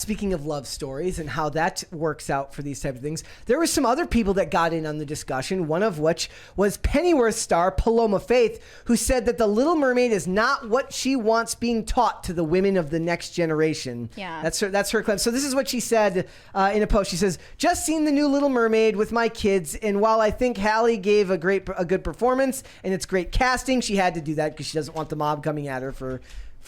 speaking of love stories and how that works out for these type of things, there were some other people that got in on the discussion, one of which was Pennyworth star Paloma Faith, who said that The Little Mermaid is not what she wants being taught to the women of the next generation. Yeah. That's her clip. So this is what she said in a post. She says, just seen the new Little Mermaid with my kids, and while I think Halle gave a good performance and it's great casting, she had to do that because she doesn't want the mob coming at her for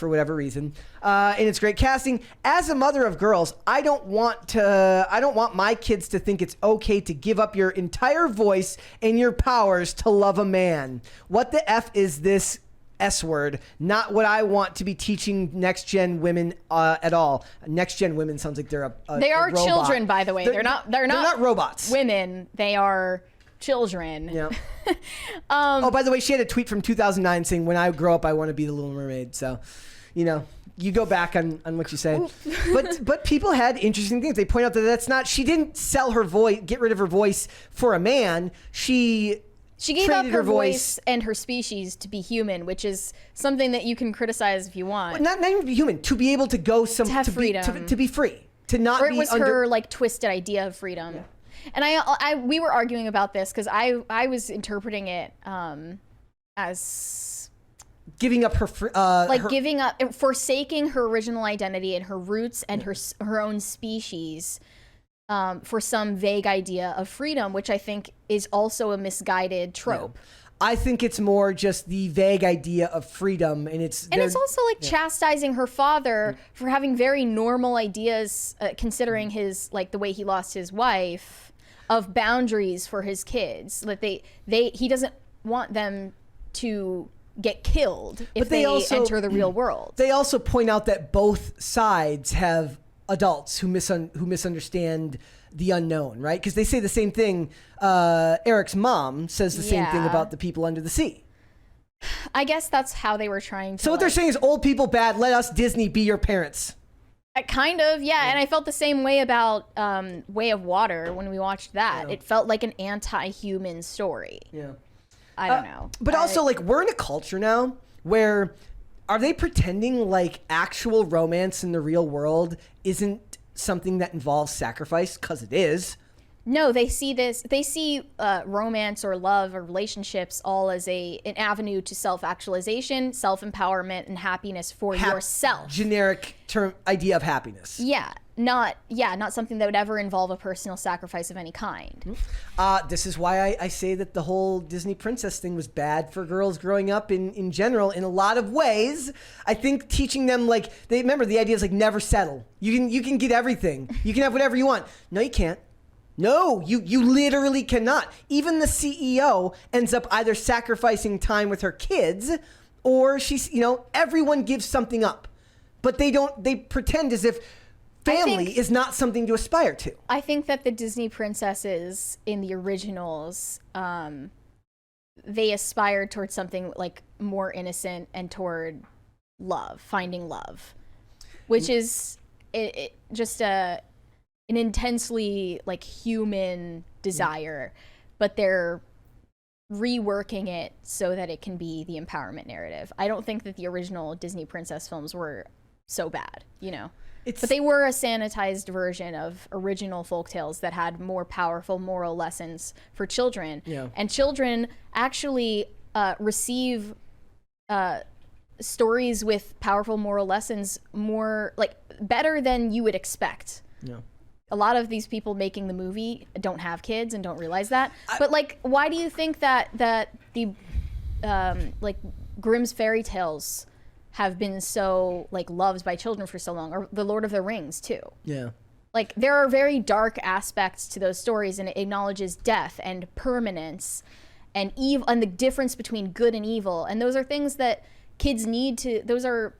whatever reason. And it's great casting. As a mother of girls, I don't want my kids to think it's okay to give up your entire voice and your powers to love a man. What the F is this S word? Not what I want to be teaching next gen women at all. Next gen women sounds like they're they are robot. children, by the way. They're not robots. Women. They are children. Yeah. Oh, by the way, she had a tweet from 2009 saying, when I grow up, I want to be the Little Mermaid. So, you go back on what you said. But people had interesting things. They point out that that's not, she didn't sell her voice, get rid of her voice for a man. She gave up her voice and her species to be human, which is something that you can criticize if you want. Not even to be human, to be able to go to have freedom. To be free. To not be Or it was her twisted idea of freedom. Yeah. And we were arguing about this because I was interpreting it as giving up giving up, forsaking her original identity and her roots and her own species for some vague idea of freedom, which I think is also a misguided trope. Yeah. I think it's more just the vague idea of freedom, and it's also chastising her father for having very normal ideas, considering his the way he lost his wife, of boundaries for his kids. That he doesn't want them to get killed if they enter the real world. They also point out that both sides have adults who misunderstand the unknown, right? Because they say the same thing. Eric's mom says the same thing about the people under the sea. I guess that's how they were trying to. So what they're saying is old people bad. Let us, Disney, be your parents. Kind of, yeah. And I felt the same way about Way of Water when we watched that. Yeah. It felt like an anti-human story. Yeah. I don't know. But also, we're in a culture now where are they pretending like actual romance in the real world isn't something that involves sacrifice? Because it is. No, they see romance or love or relationships all as an avenue to self-actualization, self-empowerment, and happiness for yourself. Generic term idea of happiness. Yeah, not something that would ever involve a personal sacrifice of any kind. This is why I say that the whole Disney princess thing was bad for girls growing up in general in a lot of ways. I think teaching them they remember the idea is never settle. You can get everything. You can have whatever you want. No, you can't. No, you literally cannot. Even the CEO ends up either sacrificing time with her kids or everyone gives something up. But they pretend as if family is not something to aspire to. I think that the Disney princesses in the originals, they aspired towards something more innocent and toward love, finding love, which is just an intensely human desire, but they're reworking it so that it can be the empowerment narrative. I don't think that the original Disney princess films were so bad, but they were a sanitized version of original folktales that had more powerful moral lessons for children. Yeah. And children actually receive stories with powerful moral lessons more better than you would expect. Yeah. A lot of these people making the movie don't have kids and don't realize that. But why do you think that the Grimm's fairy tales have been so loved by children for so long, or the Lord of the Rings too? Yeah. There are very dark aspects to those stories, and it acknowledges death and permanence and evil and the difference between good and evil. And those are things that kids need to. Those are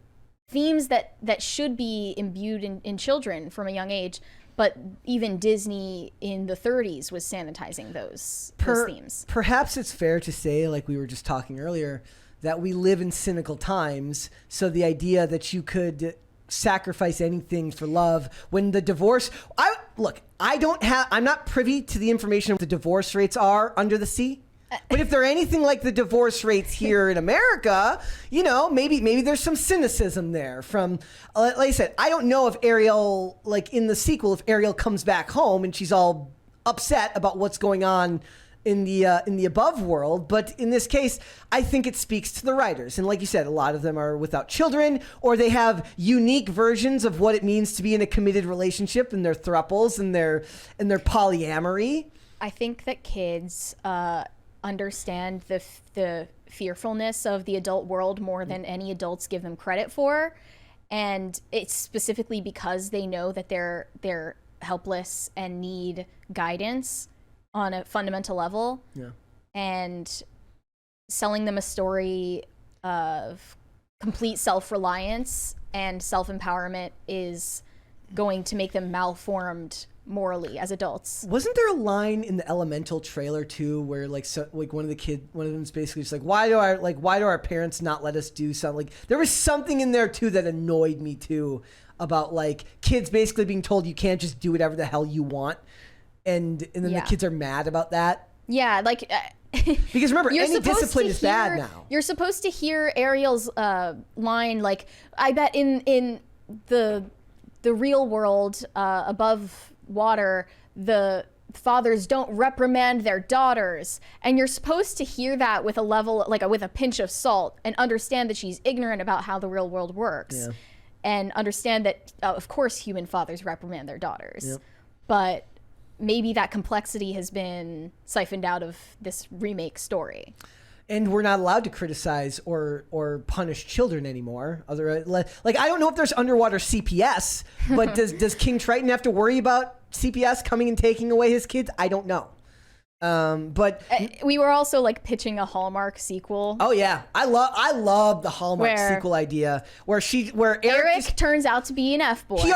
themes that should be imbued in children from a young age. But even Disney in the 30s was sanitizing those themes. Perhaps it's fair to say, like we were just talking earlier, that we live in cynical times. So the idea that you could sacrifice anything for love when the divorce... I'm not privy to the information of what the divorce rates are under the sea. But if they're anything like the divorce rates here in America, maybe there's some cynicism there from, like I said, I don't know if Ariel, like in the sequel, if Ariel comes back home and she's all upset about what's going on in the above world, but in this case, I think it speaks to the writers. And like you said, a lot of them are without children, or they have unique versions of what it means to be in a committed relationship, and their thruples and their polyamory. I think that kids understand the fearfulness of the adult world more than any adults give them credit for, and it's specifically because they know that they're helpless and need guidance on a fundamental level. Yeah. And selling them a story of complete self-reliance and self-empowerment is going to make them malformed morally as adults. Wasn't there a line in the Elemental trailer too where like one of them's basically just like, why do our parents not let us do something? Like there was something in there too that annoyed me too about like kids basically being told you can't just do whatever the hell you want. And then the kids are mad about that. Yeah, like because remember, any discipline is bad now. You're supposed to hear Ariel's line, like, I bet in the real world above water, the fathers don't reprimand their daughters, and you're supposed to hear that with a level, like with a pinch of salt, and understand that she's ignorant about how the real world works, and understand that of course human fathers reprimand their daughters, but maybe that complexity has been siphoned out of this remake story. And we're not allowed to criticize or punish children anymore. Like I don't know if there's underwater CPS, but does King Triton have to worry about CPS coming and taking away his kids? I don't know. But we were also like pitching a Hallmark sequel. Oh yeah, I love the Hallmark sequel idea where Eric turns out to be an F-boy. He's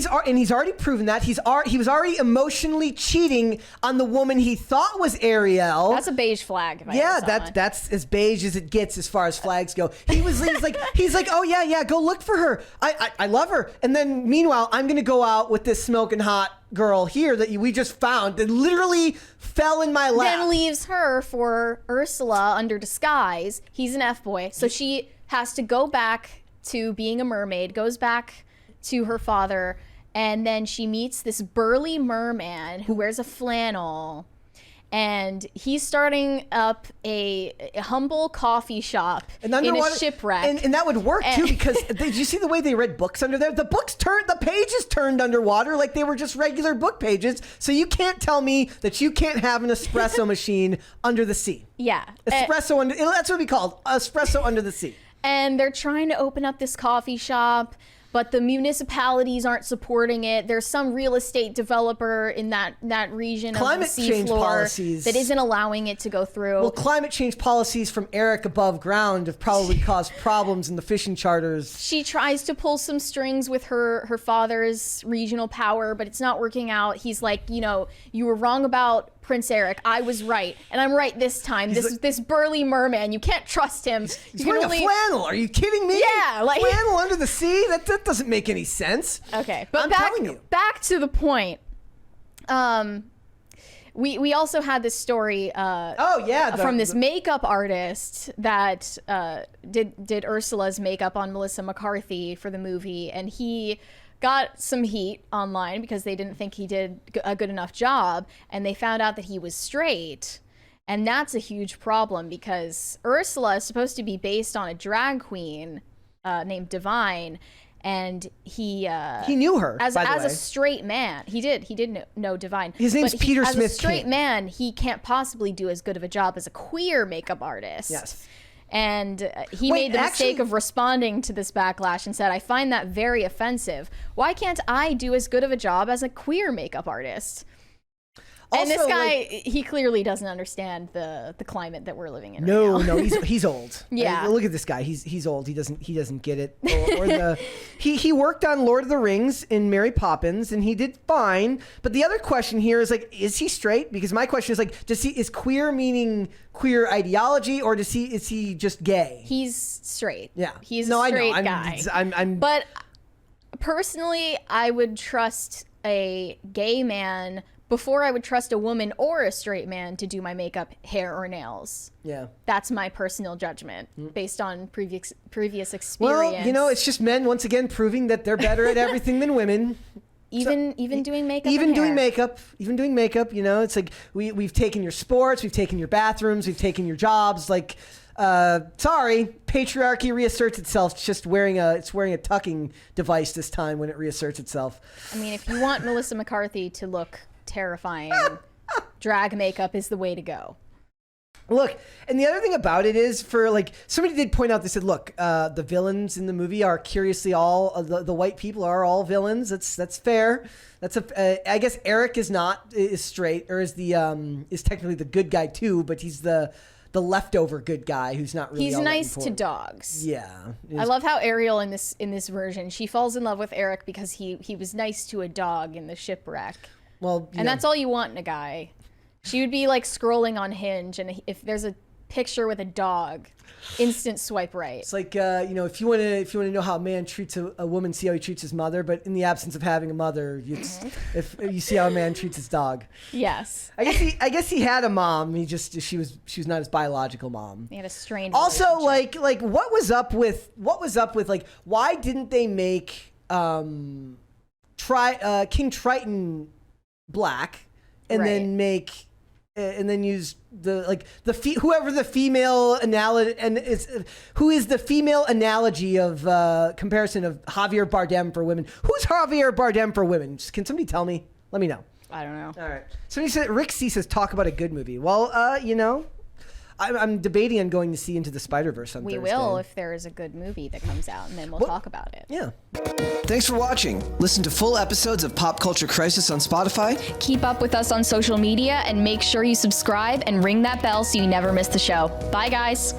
already proven that he was already emotionally cheating on the woman he thought was Ariel. That's a beige flag. That's as beige as it gets as far as flags go. He's like, oh yeah, go look for her. I love her. And then meanwhile, I'm gonna go out with this smoking hot girl here that we just found that literally fell in my lap. Then leaves her for Ursula under disguise. He's an F-boy. So she has to go back to being a mermaid, goes back to her father, and then she meets this burly merman who wears a flannel. And he's starting up a humble coffee shop in a shipwreck. And that would work too, because did you see the way they read books under there? The pages turned underwater like they were just regular book pages. So you can't tell me that you can't have an espresso machine under the sea. Yeah. That's what it'd be called. Espresso under the sea. And they're trying to open up this coffee shop, but the municipalities aren't supporting it. There's some real estate developer in that region of the seafloor policies that isn't allowing it to go through. Well, climate change policies from Eric above ground have probably caused problems in the fishing charters. She tries to pull some strings with her father's regional power, but it's not working out. He's like, you were wrong about Prince Eric. I was right, and I'm right this time. This burly merman, you can't trust him. He's wearing a flannel. Are you kidding me? Yeah, like flannel under the sea. That doesn't make any sense. Okay, but back to the point. We also had this story. From this makeup artist that did Ursula's makeup on Melissa McCarthy for the movie, and he got some heat online because they didn't think he did a good enough job, and they found out that he was straight. And that's a huge problem because Ursula is supposed to be based on a drag queen named Divine, and he knew her as a straight man. He did know Divine. His name's Peter Smith. As a straight man, he can't possibly do as good of a job as a queer makeup artist. Yes. And he made the mistake of responding to this backlash and said, I find that very offensive. Why can't I do as good of a job as a queer makeup artist? Also, and this guy, he clearly doesn't understand the climate that we're living in right now. No, he's old. Yeah. Look at this guy. He's old. He doesn't get it. He worked on Lord of the Rings in Mary Poppins, and he did fine. But the other question here is like, is he straight? Because my question is like, is queer meaning queer ideology, or is he just gay? He's straight. Yeah. He's a straight guy. But personally, I would trust a gay man before I would trust a woman or a straight man to do my makeup, hair, or nails. Yeah. That's my personal judgment based on previous experience. Well, it's just men once again proving that they're better at everything than women. Even doing makeup. Even and doing hair. makeup. Even doing makeup. It's like we've taken your sports, we've taken your bathrooms, we've taken your jobs. Like, sorry, patriarchy reasserts itself. It's just wearing a tucking device this time when it reasserts itself. I mean, if you want Melissa McCarthy to look terrifying, drag makeup is the way to go. Look, and the other thing about it is, for like, somebody did point out, they said, look, the villains in the movie are curiously all the white people are all villains. That's fair. I guess Eric is straight, or is technically the good guy too, but he's the leftover good guy who's not really. He's all nice that to dogs. Yeah, I love how Ariel in this version, she falls in love with Eric because he was nice to a dog in the shipwreck. Well, and that's all you want in a guy. She would be like scrolling on Hinge, and if there's a picture with a dog, instant swipe right. It's like if you want to know how a man treats a woman, see how he treats his mother. But in the absence of having a mother, if you see how a man treats his dog. Yes. I guess he had a mom. She was not his biological mom. He had a strained. Also, like what was up with like, why didn't they make King Triton black and then make and then use whoever the female analogy and who is the female analogy of comparison of Javier Bardem for women? Who's Javier Bardem for women? Can somebody tell me? Let me know. I don't know. All right. Somebody said Rick C says talk about a good movie. Well, I'm debating on going to see Into the Spider-Verse on Thursday. We will if there is a good movie that comes out, and then we'll talk about it. Yeah. Thanks for watching. Listen to full episodes of Pop Culture Crisis on Spotify. Keep up with us on social media and make sure you subscribe and ring that bell so you never miss the show. Bye, guys.